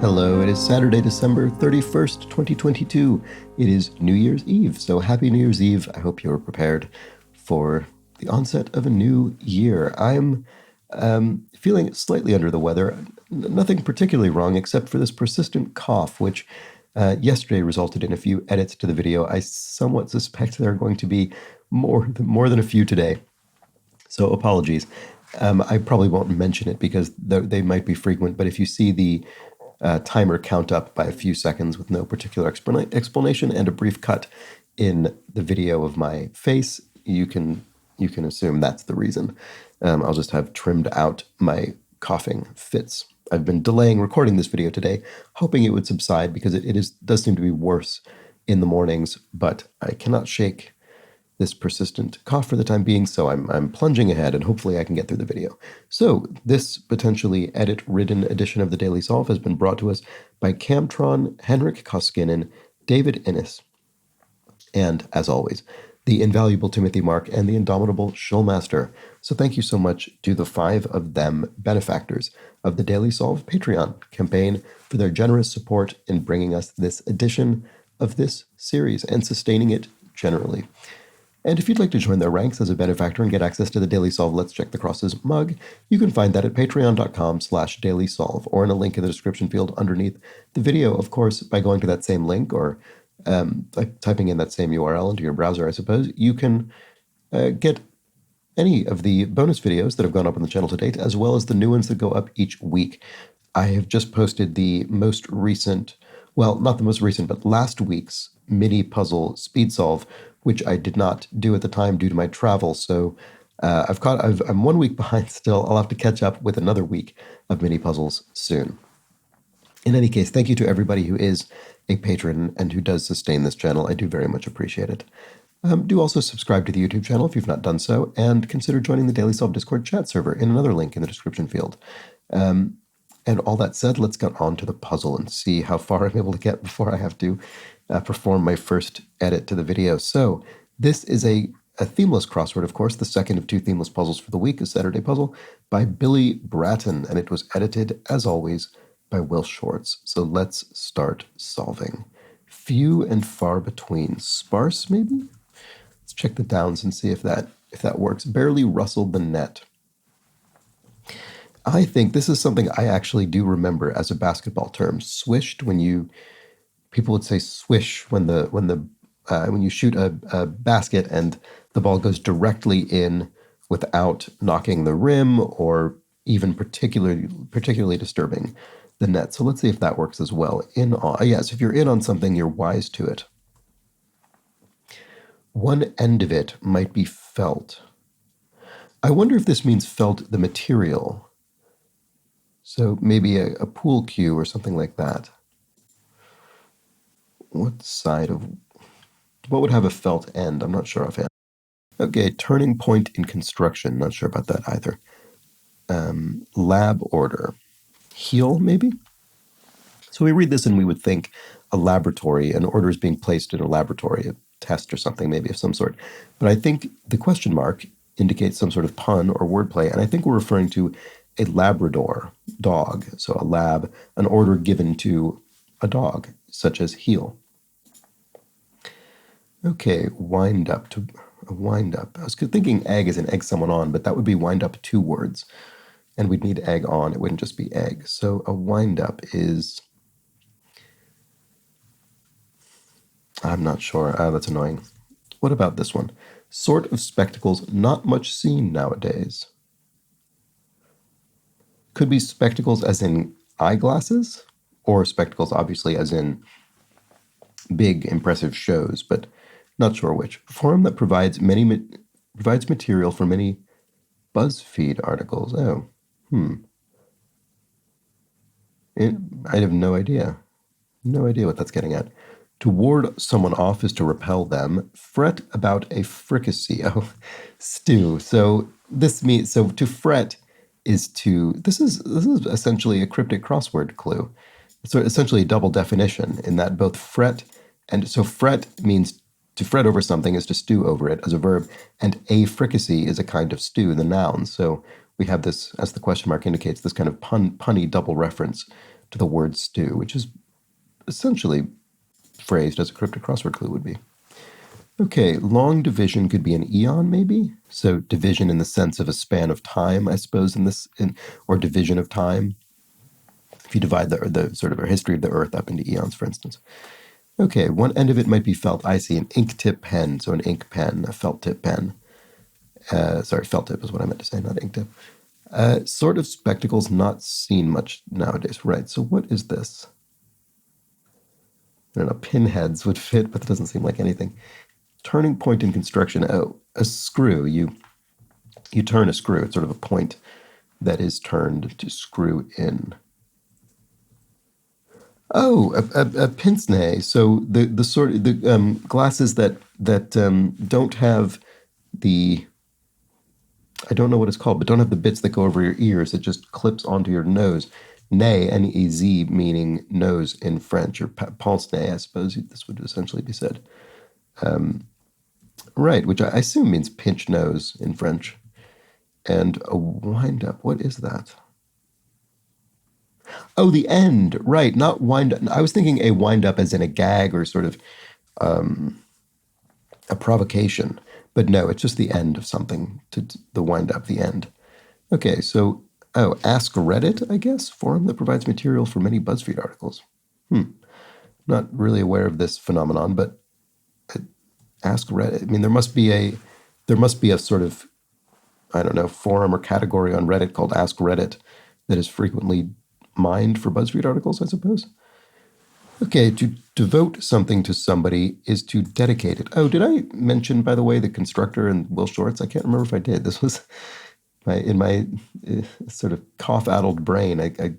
Hello, it is Saturday, December 31st, 2022. It is New Year's Eve, so happy New Year's Eve. I hope you're prepared for the onset of a new year. I'm feeling slightly under the weather. Nothing particularly wrong except for this persistent cough, which yesterday resulted in a few edits to the video. I somewhat suspect there are going to be more than a few today. So apologies. I probably won't mention it because they might be frequent, but if you see the timer count up by a few seconds with no particular explanation and a brief cut in the video of my face, you can assume that's the reason. I'll just have trimmed out my coughing fits. I've been delaying recording this video today, hoping it would subside because it does seem to be worse in the mornings, but I cannot shake this persistent cough for the time being, so I'm plunging ahead and hopefully I can get through the video. So this potentially edit-ridden edition of the Daily Solve has been brought to us by Camtron, Henrik Koskinen, David Innes, and, as always, the invaluable Timothy Mark and the indomitable Schulmaster. So thank you so much to the 5 of them benefactors of the Daily Solve Patreon campaign for their generous support in bringing us this edition of this series and sustaining it generally. And if you'd like to join their ranks as a benefactor and get access to the Daily Solve Let's Check the Crosses mug, you can find that at patreon.com/dailysolve or in a link in the description field underneath the video, of course, by going to that same link or typing in that same URL into your browser, I suppose. You can get any of the bonus videos that have gone up on the channel to date, as well as the new ones that go up each week. I have just posted the most recent, well, not the most recent, but last week's mini puzzle speed solve, which I did not do at the time due to my travel. So I'm 1 week behind still. I'll have to catch up with another week of mini puzzles soon. In any case, thank you to everybody who is a patron and who does sustain this channel. I do very much appreciate it. Do also subscribe to the YouTube channel if you've not done so, and consider joining the Daily Solve Discord chat server in another link in the description field. And all that said, let's get on to the puzzle and see how far I'm able to get before I have to perform my first edit to the video. So this is a themeless crossword, of course, the second of 2 themeless puzzles for the week, a Saturday puzzle, by Billy Bratton, and it was edited, as always, by Will Shorts. So let's start solving. Few and far between. Sparse, maybe? Let's check the downs and see if that works. Barely rustled the net. I think this is something I actually do remember as a basketball term. Swished, people would say swish when you shoot a basket and the ball goes directly in without knocking the rim or even particularly disturbing the net. So let's see if that works as well. Yes, if you're in on something, you're wise to it. One end of it might be felt. I wonder if this means felt the material. So maybe a pool cue or something like that. What would have a felt end? I'm not sure offhand. Okay, turning point in construction. Not sure about that either. Lab order. Heel, maybe? So we read this and we would think a laboratory, an order is being placed in a laboratory, a test or something maybe of some sort. But I think the question mark indicates some sort of pun or wordplay, and I think we're referring to a Labrador dog. So a lab, an order given to a dog, such as heel. Okay, wind up. A wind up. I was thinking egg as in egg someone on, but that would be wind up 2 words. And we'd need egg on, it wouldn't just be egg. So a wind up is, I'm not sure. That's annoying. What about this one? Sort of spectacles not much seen nowadays. Could be spectacles as in eyeglasses, or spectacles obviously as in big, impressive shows, but not sure which. Forum that provides material for many BuzzFeed articles. Oh, I have no idea. No idea what that's getting at. To ward someone off is to repel them. Fret about a fricassee. Oh, stew. So this means, so to fret is to, this is essentially a cryptic crossword clue. It's essentially a double definition in that both fret and, so fret means to fret over something is to stew over it as a verb, and a fricassee is a kind of stew, the noun. So we have this, as the question mark indicates, this kind of punny double reference to the word stew, which is essentially phrased as a cryptic crossword clue would be. Okay, long division could be an eon, maybe. So division in the sense of a span of time, I suppose, or division of time. If you divide the sort of a history of the Earth up into eons, for instance. Okay, one end of it might be felt. I see an ink tip pen, so an ink pen, a felt tip pen. Sorry, felt tip is what I meant to say, not ink tip. Sort of spectacles, not seen much nowadays. Right, so what is this? I don't know, pinheads would fit, but that doesn't seem like anything. Turning point in construction. Oh, a screw. You turn a screw. It's sort of a point that is turned to screw in. Oh, a pince nez. So the sort of the glasses that don't have the, I don't know what it's called, but don't have the bits that go over your ears. It just clips onto your nose. Nez, N-E-Z, meaning nose in French, or pince nez, I suppose this would essentially be said. Right, which I assume means pinch nose in French. And a wind-up. What is that? Oh, the end. Right, not wind-up. I was thinking a wind-up as in a gag or sort of a provocation. But no, it's just the end of something, to the wind-up, the end. Okay, so, Ask Reddit, I guess, forum that provides material for many BuzzFeed articles. Not really aware of this phenomenon, but Ask Reddit. I mean, there must be a sort of, I don't know, forum or category on Reddit called Ask Reddit that is frequently mined for BuzzFeed articles, I suppose. Okay, to devote something to somebody is to dedicate it. Oh, did I mention, by the way, the constructor and Will Shortz? I can't remember if I did. This was in my sort of cough-addled brain. I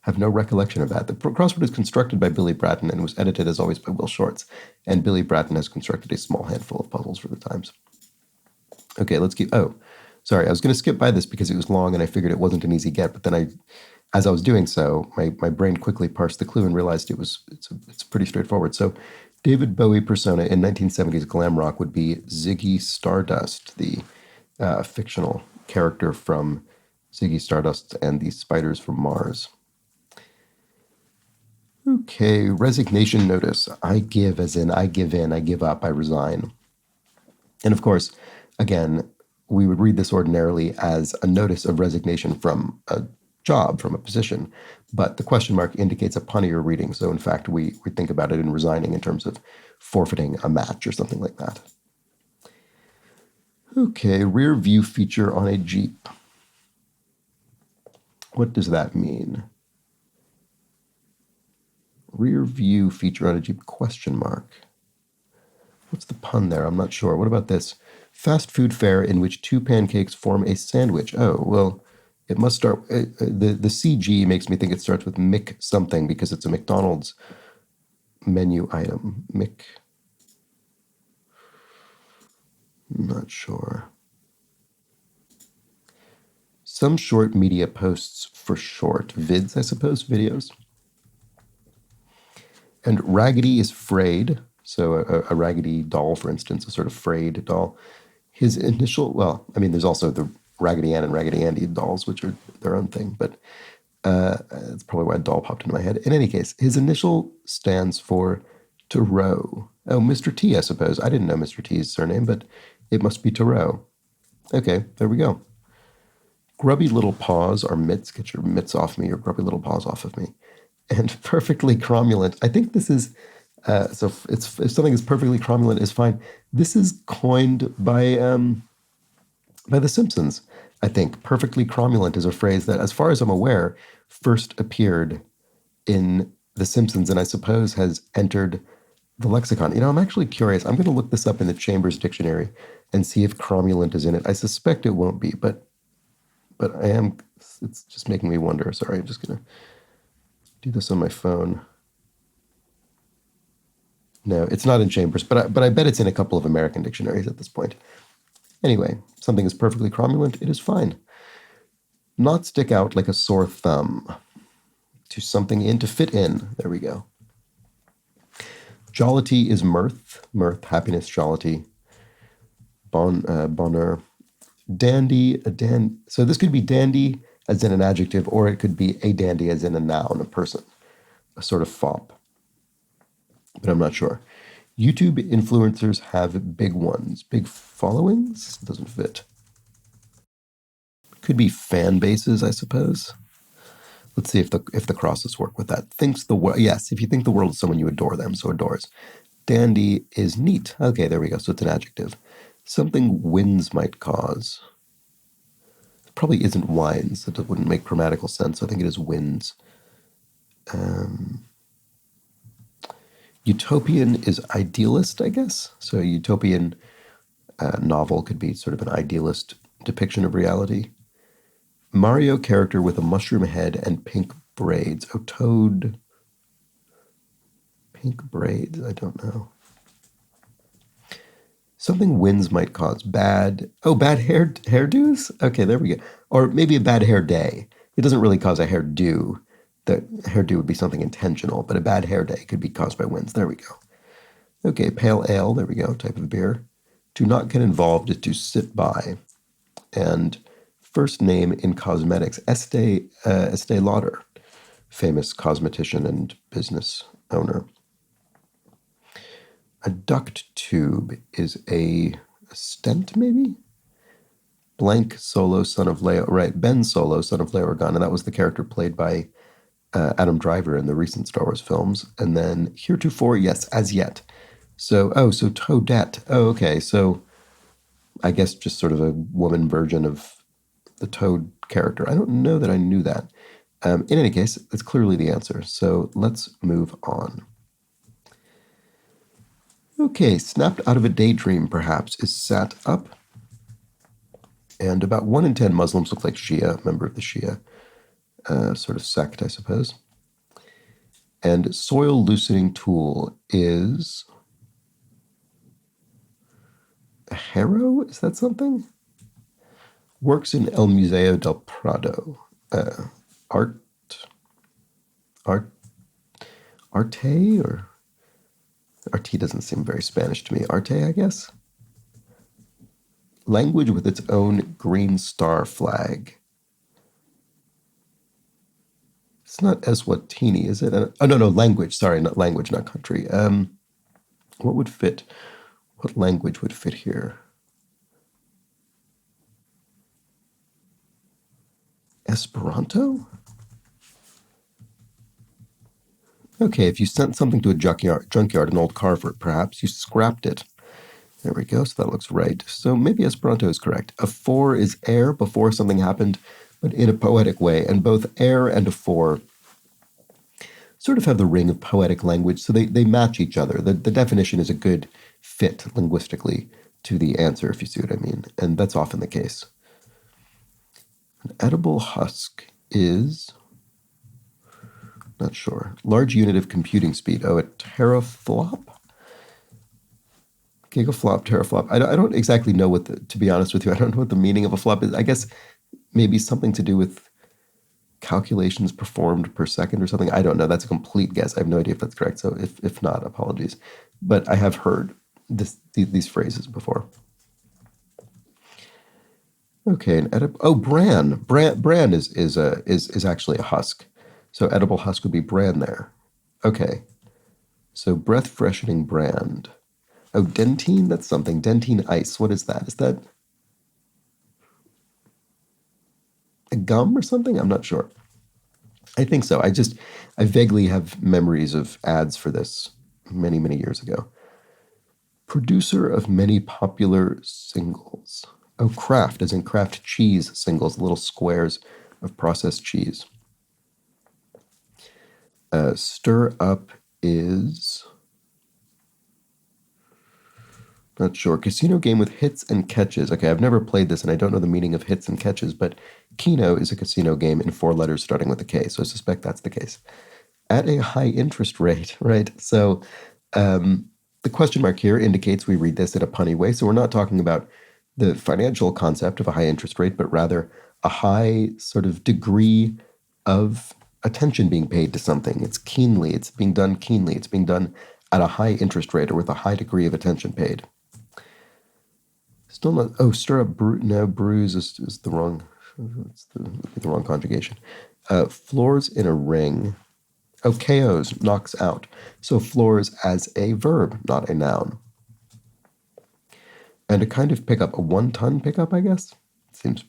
have no recollection of that. The crossword is constructed by Billy Bratton and was edited, as always, by Will Shortz. And Billy Bratton has constructed a small handful of puzzles for the Times. Okay, let's keep. Oh, sorry, I was going to skip by this because it was long and I figured it wasn't an easy get. But then as I was doing so, my brain quickly parsed the clue and realized it's pretty straightforward. So, David Bowie persona in 1970s glam rock would be Ziggy Stardust, the fictional character from Ziggy Stardust and the Spiders from Mars. Okay, resignation notice. I give as in I give in, I give up, I resign. And of course, again, we would read this ordinarily as a notice of resignation from a job, from a position, but the question mark indicates a punnier reading. So in fact, we think about it in resigning in terms of forfeiting a match or something like that. Okay, rear view feature on a Jeep. What does that mean? Rear view feature on a Jeep, question mark. What's the pun there? I'm not sure. What about this? Fast food fare in which two pancakes form a sandwich. Oh, well, it must start. The CG makes me think it starts with Mick something because it's a McDonald's menu item. Mick. I'm not sure. Some short media posts for short. Vids, I suppose, videos. And raggedy is frayed. So a raggedy doll, for instance, a sort of frayed doll. His initial, well, I mean, there's also the Raggedy Ann and Raggedy Andy dolls, which are their own thing, but that's probably why a doll popped into my head. In any case, his initial stands for to row. Oh, Mr. T, I suppose. I didn't know Mr. T's surname, but it must be to row. Okay, there we go. Grubby little paws are mitts. Get your mitts off me, or grubby little paws off of me. And perfectly cromulent. I think this is, so if something is perfectly cromulent is fine. This is coined by The Simpsons, I think. Perfectly cromulent is a phrase that, as far as I'm aware, first appeared in The Simpsons and I suppose has entered the lexicon. You know, I'm actually curious. I'm going to look this up in the Chambers Dictionary and see if cromulent is in it. I suspect it won't be, but I am, it's just making me wonder. Sorry, I'm just going to do this on my phone. No, it's not in Chambers, but I bet it's in a couple of American dictionaries at this point. Anyway, something is perfectly cromulent, it is fine. Not stick out like a sore thumb. To something in, to fit in. There we go. Jollity is mirth. Mirth, happiness, jollity. Bonheur. Dandy, so this could be dandy as in an adjective, or it could be a dandy as in a noun, a person. a sort of fop, but I'm not sure. YouTube influencers have big ones, big followings. Doesn't fit. Could be fan bases, I suppose. Let's see if the crosses work with that. Thinks the world. Yes, if you think the world is someone you adore them, so adores. Dandy is neat. Okay, there we go. So it's an adjective. Something winds might cause. It probably isn't wines. That wouldn't make grammatical sense. I think it is winds. Utopian is idealist, I guess. So a utopian novel could be sort of an idealist depiction of reality. Mario character with a mushroom head and pink braids. Oh, Toad. Pink braids. I don't know. Something winds might cause bad. Oh, bad hairdos. Okay, there we go. Or maybe a bad hair day. It doesn't really cause a hairdo. The hairdo would be something intentional, but a bad hair day could be caused by winds. There we go. Okay, pale ale. There we go. Type of beer. To not get involved is to sit by. And first name in cosmetics, Estee Lauder, famous cosmetician and business owner. A duct tube is a stent, maybe? Blank Solo, son of Leia, right, Ben Solo, son of Leia Organa. That was the character played by Adam Driver in the recent Star Wars films. And then heretofore, yes, as yet. So Toadette. Oh, okay, so I guess just sort of a woman version of the Toad character. I don't know that I knew that. In any case, it's clearly the answer. So let's move on. Okay, snapped out of a daydream, perhaps, is sat up. And about 1 in 10 Muslims look like Shia, member of the Shia sort of sect, I suppose. And soil loosening tool is a harrow? Is that something? Works in El Museo del Prado. Art, arte, or arte doesn't seem very Spanish to me. Arte, I guess. Language with its own green star flag. It's not Eswatini, is it? Oh, no, language. Sorry, not language, not country. What would fit? What language would fit here? Esperanto? Okay, if you sent something to a junkyard, an old car for it, perhaps, you scrapped it. There we go, so that looks right. So maybe Esperanto is correct. A for is ere, before something happened, but in a poetic way. And both ere and a for sort of have the ring of poetic language, so they match each other. The definition is a good fit linguistically to the answer, if you see what I mean. And that's often the case. An edible husk is, not sure, large unit of computing speed. Oh, a teraflop? Gigaflop, teraflop. I don't exactly know to be honest with you, I don't know what the meaning of a flop is. I guess maybe something to do with calculations performed per second or something. I don't know. That's a complete guess. I have no idea if that's correct. So if not, apologies. But I have heard these phrases before. Okay, bran. Bran is actually a husk. So edible husk would be bran there. Okay. So breath freshening brand. Oh, dentine, that's something. Dentine ice. What is that? Is that a gum or something? I'm not sure. I think so. I vaguely have memories of ads for this many, many years ago. Producer of many popular singles. Oh, Kraft, as in Kraft cheese singles, little squares of processed cheese. Stir up is, not sure. Casino game with hits and catches. Okay, I've never played this and I don't know the meaning of hits and catches, but Keno is a casino game in 4 letters starting with a K, so I suspect that's the case. At a high interest rate, right? So the question mark here indicates we read this in a punny way. So we're not talking about the financial concept of a high interest rate, but rather a high sort of degree of attention being paid to something. It's being done keenly, it's being done at a high interest rate or with a high degree of attention paid. Still not, stir up, bruise is the wrong, it's the wrong conjugation. Floors in a ring. Oh, KOs, knocks out. So floors as a verb, not a noun. And a kind of pickup, a 1-ton pickup, I guess. Seems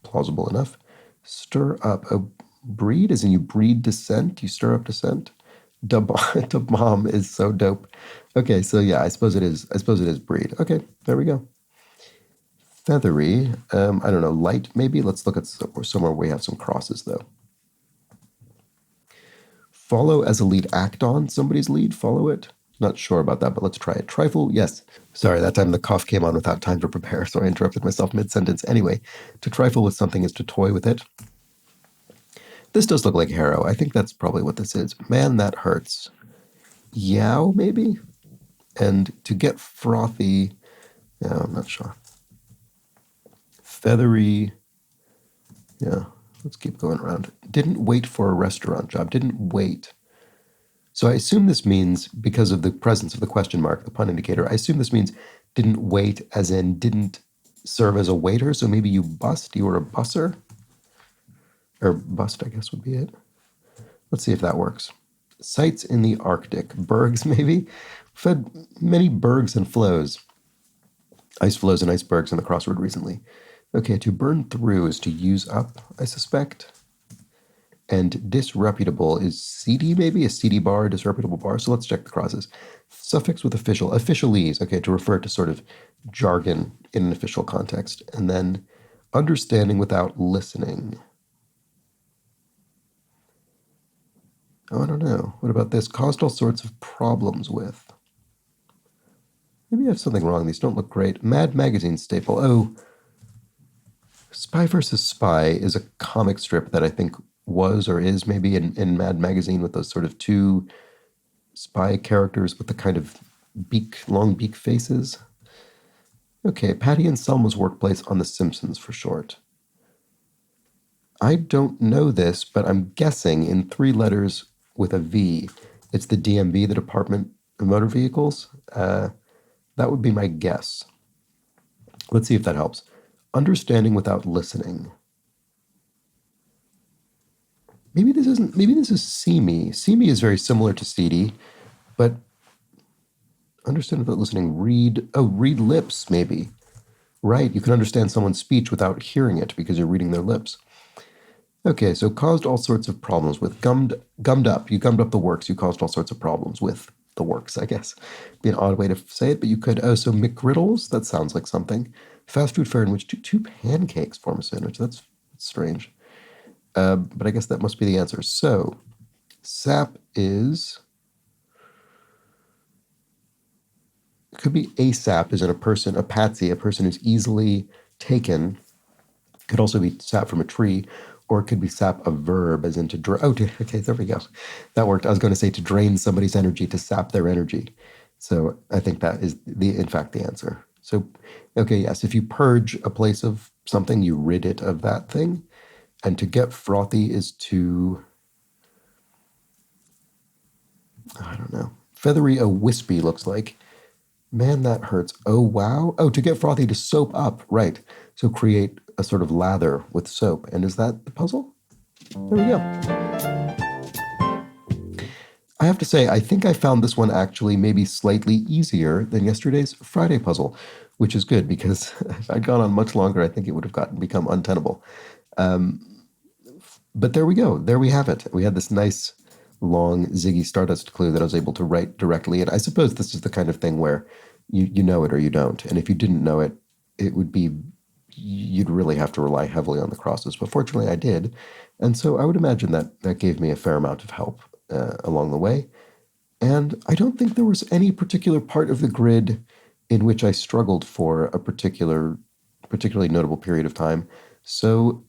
plausible enough. Stir up, a breed, as in you breed dissent, you stir up dissent. Da bomb is so dope. Okay, so yeah, I suppose it is breed. Okay, there we go. Feathery, I don't know, light maybe? Let's look at somewhere where we have some crosses though. Follow as a lead, act on somebody's lead, follow it. Not sure about that, but let's try it. Trifle, yes. Sorry, that time the cough came on without time to prepare, so I interrupted myself mid-sentence. Anyway, to trifle with something is to toy with it. This does look like harrow. I think that's probably what this is. Man, that hurts. Yow, maybe? And to get frothy, no, I'm not sure. Feathery, yeah, let's keep going around. Didn't wait for a restaurant job, didn't wait. So I assume this means, because of the presence of the question mark, the pun indicator, I assume this means didn't wait as in didn't serve as a waiter, so maybe you were a busser? Or bust, I guess would be it. Let's see if that works. Sites in the Arctic. Bergs, maybe? We've had many bergs and flows. Ice flows and icebergs in the crossword recently. Okay, to burn through is to use up, I suspect. And disreputable is seedy, maybe? A seedy bar, disreputable bar. So let's check the crosses. Suffix with official. Officialese, okay, to refer to sort of jargon in an official context. And then understanding without listening. Oh, I don't know. What about this? Caused all sorts of problems with. Maybe I have something wrong. These don't look great. Mad Magazine staple. Oh, Spy vs. Spy is a comic strip that I think was or is maybe in Mad Magazine with those sort of two spy characters with the kind of long beak faces. Okay, Patty and Selma's workplace on The Simpsons for short. I don't know this, but I'm guessing in 3 letters with a V, it's the DMV, the Department of Motor Vehicles. That would be my guess. Let's see if that helps. Understanding without listening. Maybe this is see me. See me is very similar to seedy, but understand without listening. Read lips, maybe. Right, you can understand someone's speech without hearing it because you're reading their lips. Okay, so caused all sorts of problems with gummed up. You gummed up the works. You caused all sorts of problems with the works, I guess. Be an odd way to say it, but you could. Oh, so McGriddles? That sounds like something. Fast food fare in which two pancakes form a sandwich. That's strange. But I guess that must be the answer. So, sap is... It could be a sap, as in a person, a patsy, a person who's easily taken. Could also be sap from a tree, or it could be sap a verb, as in to drain. Oh, okay, there we go. That worked. I was going to say to drain somebody's energy, to sap their energy. So I think that is, in fact, the answer. So, okay, yes, if you purge a place of something, you rid it of that thing. And to get frothy is to, I don't know. Feathery, wispy looks like. Man, that hurts. Oh, wow. Oh, to get frothy, to soap up. Right. So create a sort of lather with soap. And is that the puzzle? There we go. I have to say, I think I found this one actually maybe slightly easier than yesterday's Friday puzzle, which is good because if I'd gone on much longer, I think it would have become untenable. But there we go. There we have it. We had this nice, long Ziggy Stardust clue that I was able to write directly. And I suppose this is the kind of thing where you know it or you don't. And if you didn't know it, it would be, you'd really have to rely heavily on the crosses. But fortunately, I did. And so I would imagine that that gave me a fair amount of help along the way. And I don't think there was any particular part of the grid in which I struggled for a particularly notable period of time. So,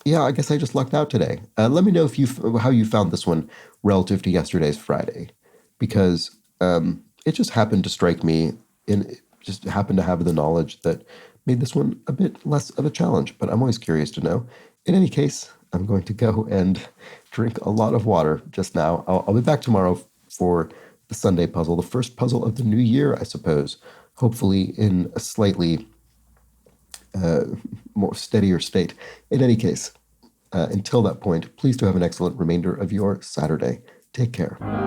yeah, I guess I just lucked out today. Let me know how you found this one relative to yesterday's Friday, because it just happened to strike me, and just happened to have the knowledge that made this one a bit less of a challenge. But I'm always curious to know. In any case, I'm going to go and drink a lot of water just now. I'll be back tomorrow for the Sunday puzzle, the first puzzle of the new year, I suppose. Hopefully in a slightly more steadier state. In any case, Until that point, please do have an excellent remainder of your Saturday. Take care.